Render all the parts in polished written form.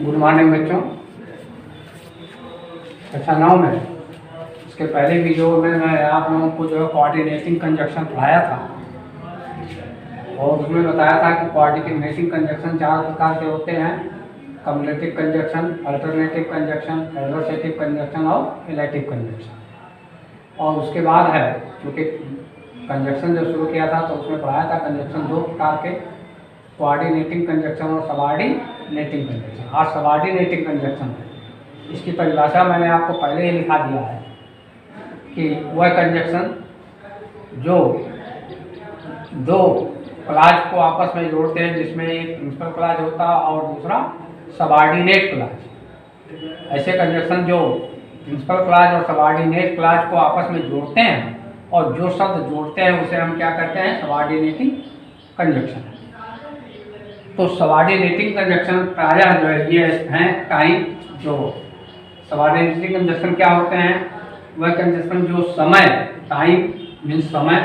Good morning बच्चों। कक्षा 9 में इसके पहले वीडियो में मैं आप लोगों को जो है कोऑर्डिनेटिंग कंजक्शन पढ़ाया था और उसमें बताया था कि कोऑर्डिनेटिंग कंजक्शन 4 प्रकार के होते हैं: cumulative conjunction, alternative conjunction, adversative conjunction और इलेक्टिव कंजक्शन। और उसके बाद है क्योंकि कंजक्शन जब शुरू किया था तो उसमें पढ़ाया था कंजक्शन 2 प्रकार के: कोऑर्डिनेटिंग कंजक्शन और सबऑर्डिनेटिंग कंजक्शन। आज सबऑर्डिनेटिंग कंजक्शन है। इसकी परिभाषा मैंने आपको पहले ही लिखा दिया है कि वह कंजक्शन जो दो क्लॉज को आपस में जोड़ते हैं, जिसमें एक प्रिंसिपल क्लॉज होता है और दूसरा सबऑर्डिनेट क्लॉज। ऐसे कंजक्शन जो प्रिंसिपल क्लॉज और सबऑर्डिनेट क्लॉज को आपस में जोड़ते हैं और जो शब्द जोड़ते हैं उसे हम क्या कहते हैं? Subordinating conjunction. तो सबऑर्डिनेटिंग कंजक्शन प्रायः जो है ये हैं टाइम जो सबऑर्डिनेटिंग कंजक्शन क्या होते हैं? वह कंजक्शन जो समय, टाइम मीन्स समय,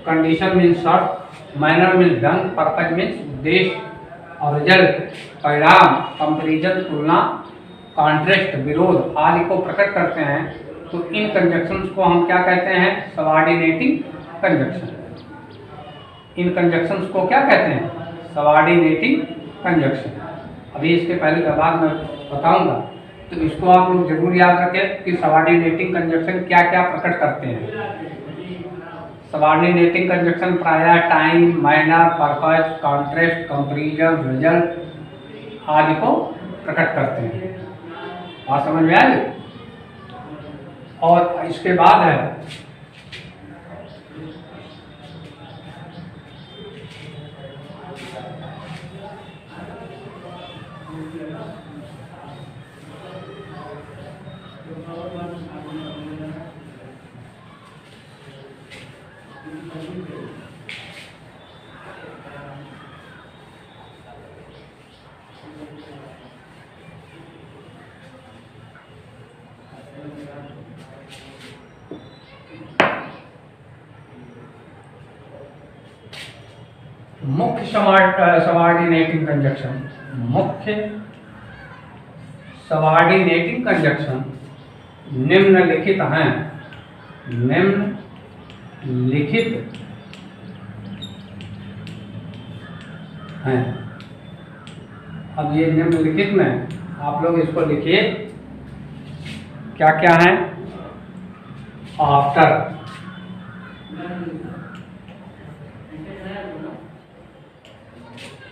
कंडीशन मीन्स शर्त, मैनर मीन्स ढंग, पर्पज मीन्स उद्देश्य और रिजल्ट परिणाम, कंपैरिजन तुलना, कॉन्ट्रास्ट विरोध आदि को प्रकट करते हैं। तो इन कंजक्शंस को हम क्या कहते हैं? Subordinating conjunction. इन कंजक्शंस को क्या कहते हैं? Subordinating conjunction. अभी इसके पहले के बाद मैं बताऊंगा, तो इसको आप लोग जरूर याद रखें कि सबऑर्डिनेटिंग कंजक्शन क्या क्या प्रकट करते हैं। सबऑर्डिनेटिंग कंजक्शन प्रायः time, manner, purpose, contrast, comparison, result आदि को प्रकट करते हैं। बात समझ में आई? और इसके बाद है मुख्य सबऑर्डिनेटिंग कंजक्शन। मुख्य सबऑर्डिनेटिंग कंजक्शन निम्नलिखित हैं। निम्नलिखित हैं। अब ये निम्नलिखित में आप लोग इसको लिखिए क्या क्या है। After,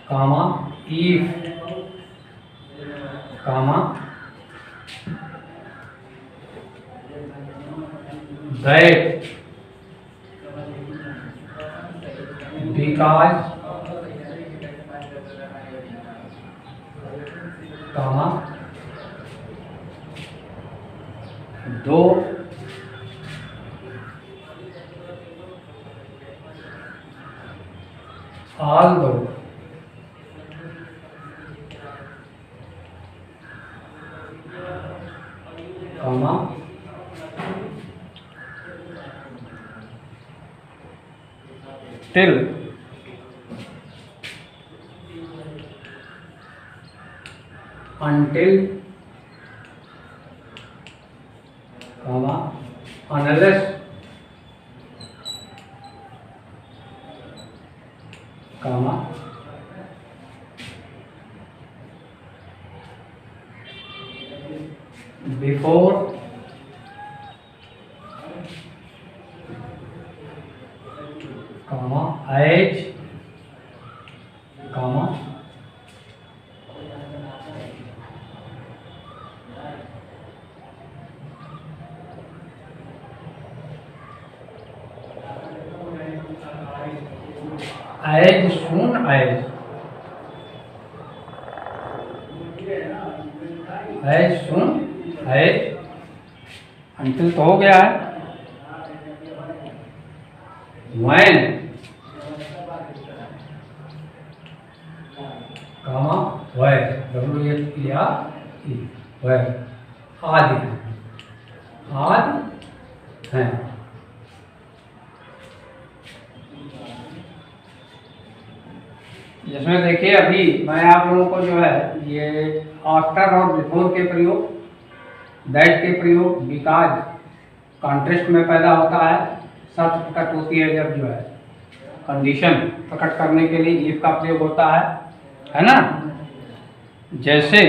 comma, if, comma, that, because, comma, though, although, comma, till, until, comma, unless, comma, before, comma, as, comma, as soon as, as soon as, until तो हो गया है। when, comma, where, W-H-E-R-E, where, आदि हैं। जिसमें देखिए अभी मैं आप लोगों को जो है ये आफ्टर और बिफोर के प्रयोग, दैट के प्रयोग, बिकॉज कॉन्टेक्स्ट में पैदा होता है, शर्त प्रकट होती है जब जो है कंडीशन प्रकट करने के लिए इफ का प्रयोग होता है ना। जैसे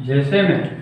जैसे में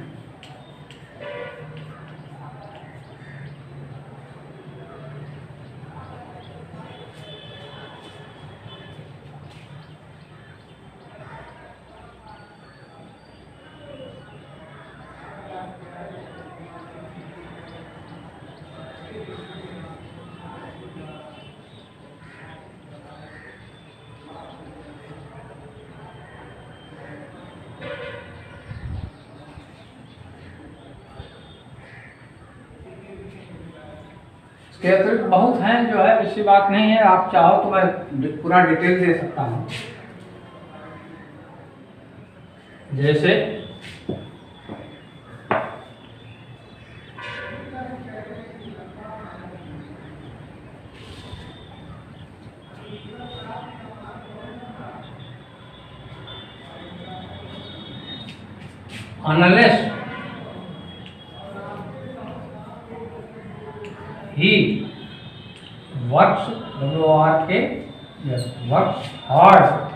इसके अतिरिक्त बहुत हैं जो है, ऐसी बात नहीं है, आप चाहो तो मैं पूरा डिटेल दे सकता हूँ। जैसे unless he works WRK, yes, works hard,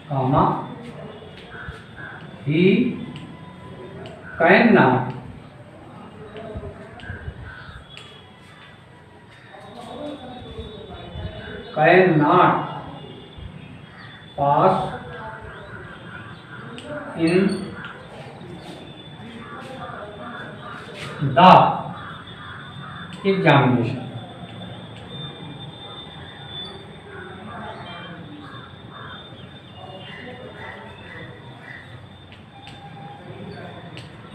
comma, he cannot pass in the examination।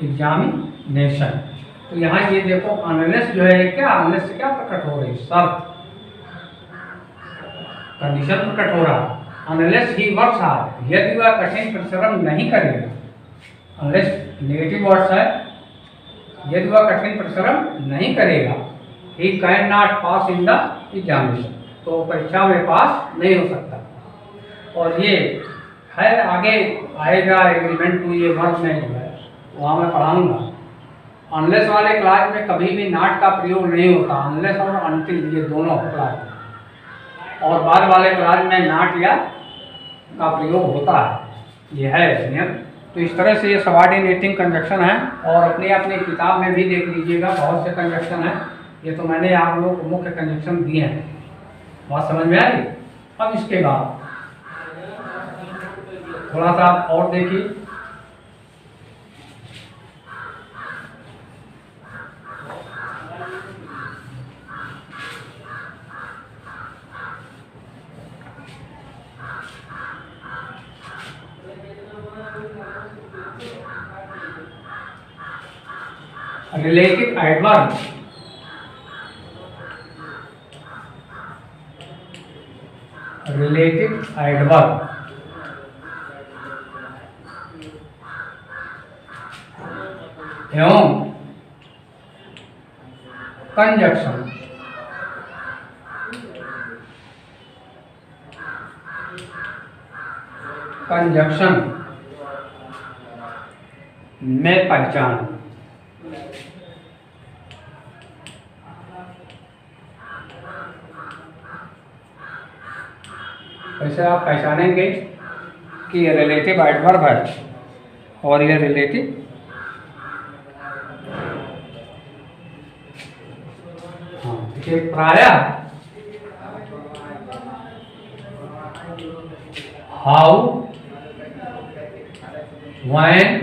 Examination, तो यहाँ ये देखो अनलेस जो है क्या, अनलेस से क्या प्रकट हो रही, शर्त, कंडीशन प्रकट हो रहा। अनलेस ही वर्क्स हार्ड, यदि वह कठिन परिश्रम नहीं करेगा, अनलेस नेगेटिव वर्ड्स है, यदि वह कठिन परिश्रम नहीं करेगा, he can not pass in the examination, तो परीक्षा में पास नहीं हो सकता। और ये है आगे आएगा एग्रीमेंट टू, ये वर्क नहीं जो है वहाँ मैं पढ़ाऊँगा। अनलेस वाले क्लास में कभी भी नॉट का प्रयोग नहीं होता, अनलेस और अनटिल ये दोनों क्लास, और बाद वाले क्लास में नॉट या का प्रयोग होता है, ये है नियम। तो इस तरह से ये सबऑर्डिनेटिंग कंजक्शन है, और अपनी किताब में भी देख लीजिएगा, बहुत से कंजक्शन है, ये तो मैंने आप लोगों को मुख्य कंजक्शन दिए हैं। बात समझ में आई? अब इसके बाद थोड़ा सा और देखिए, रिलेटिव एडवर्ब, रिलेटिव एडवर्ब एवं कंजक्शन में पहचान। वैसे आप पहचानेंगे कि ये रिलेटिव एडवर्ब है और ये रिलेटिव प्रायः हाउ, व्हेन,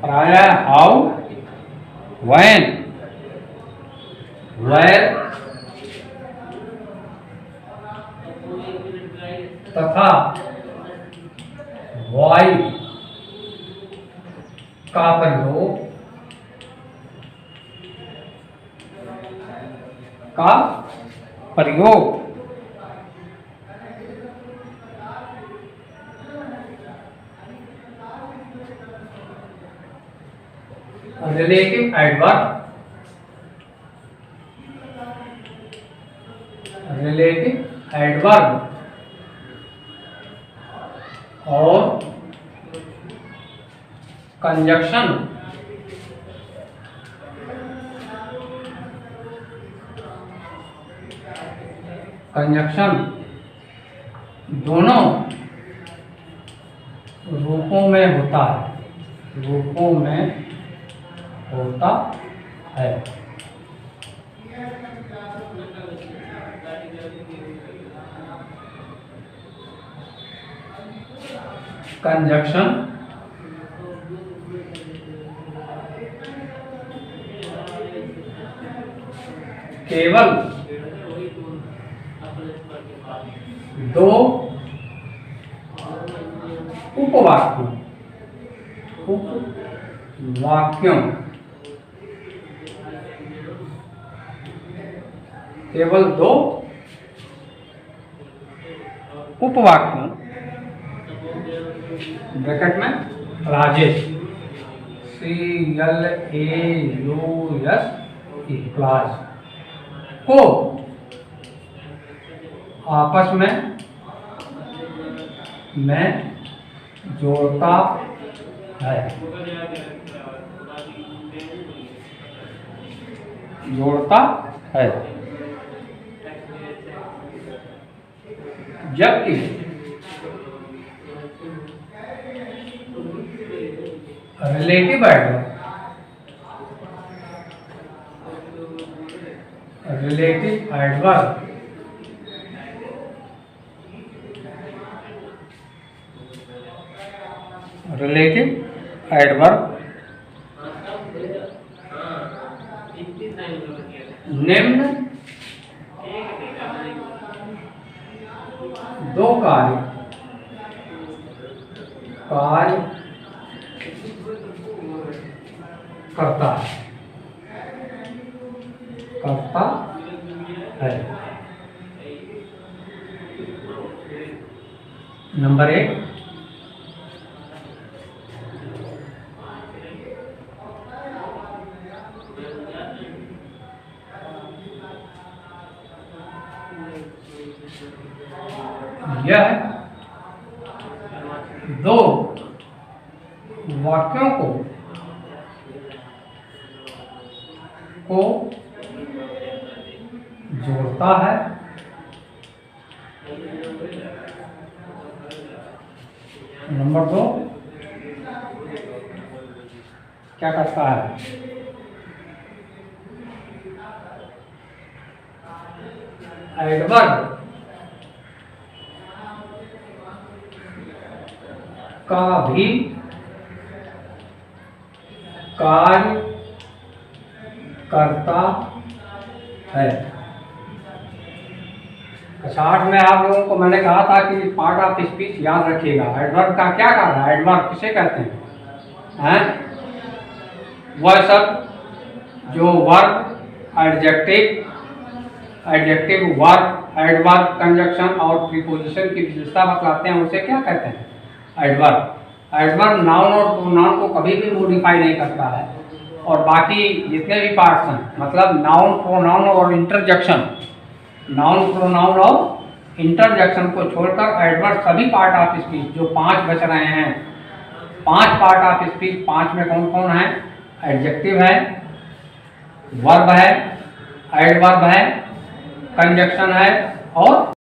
प्रायः हाउ, व्हेन, वेयर तथा वाई का प्रयोग रिलेटिव एडवर्ब और कंजक्शन दोनों रूपों में होता है। कंजक्शन केवल दो उपवाक्यों केवल दो उपवाक्यों ब्रैकेट में क्लॉजेस CLAUS क्लॉज को आपस में जोड़ता है जबकि रिलेटिव एडवर्ब निम्न दो कार्य करता है। नंबर 1 यह दो वाक्यों को जोड़ता है। नंबर 2 क्या करता है? एडवर्ब का भी कार्य करता है। 60 में आप लोगों को मैंने कहा था कि पार्ट ऑफ स्पीच याद रखिएगा। एडवर्ब का क्या कार्य है? एडवर्ब किसे कहते हैं? वह सब जो verb, adjective, verb, adverb, conjunction और प्रीपोजिशन की विशेषता बतलाते हैं, उसे क्या कहते हैं? एडवर्ब। एडवर्ब नाउन और प्रोनाउन को कभी भी मॉडिफाई नहीं करता है, और बाकी जितने भी पार्ट्स हैं, मतलब नाउन, प्रोनाउन और इंटरजेक्शन, को छोड़कर एडवर्ब सभी पार्ट ऑफ स्पीच जो 5 बच रहे हैं, 5 पार्ट ऑफ स्पीच, 5 में कौन कौन है? एडजेक्टिव है, वर्ब है, एडवर्ब है, कंजक्शन है और